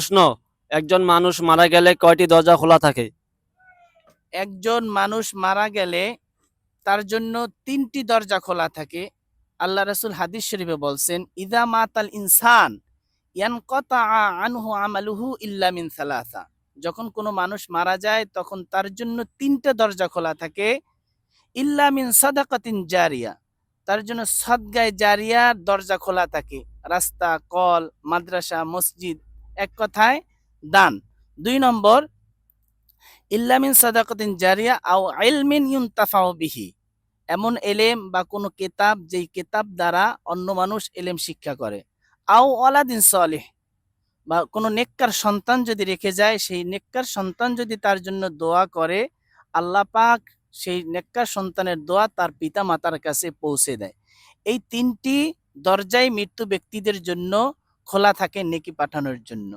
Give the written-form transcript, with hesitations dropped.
প্রশ্ন, একজন মানুষ মারা গেলে কয়টি দরজা খোলা থাকে? একজন মানুষ মারা গেলে তার জন্য 3টি দরজা খোলা থাকে। আল্লাহ রাসূল হাদিস শরীফে বলছেন, ইযা মাতাল ইনসান ইয়ানকাতা আনহু আমালুহু ইল্লা মিন সালাসা। যখন কোনো মানুষ মারা যায় তখন তার জন্য 3টা দরজা খোলা থাকে। ইল্লা মিন সাদাকাতিন জারিয়া, তার জন্য সদগায়ে জারিয়ার দরজা খোলা থাকে। রাস্তা, কল, মাদ্রাসা, মসজিদ, এক কথায় দান। 2 নম্বর, ইল্লা মিন সাদাকাতিন জারিয়া আও ইলমিন ইউনতাফাউ বিহি, এমন এলেম বা কোনো কেতাব যেই কেতাব দ্বারা অন্য মানুষ এলেম শিক্ষা করে। আও ওয়ালাদিন সলিহ, বা কোনো নেককার সন্তান যদি রেখে যায়, সেই নেককার সন্তান যদি তার জন্য দোয়া করে, আল্লাহ পাক সেই নেককার সন্তানের দোয়া তার পিতা মাতার কাছে পৌঁছে দেয়। এই 3টি দরজাই মৃত্যু ব্যক্তিদের জন্য খোলা থাকে নেকি পাঠানোর জন্য।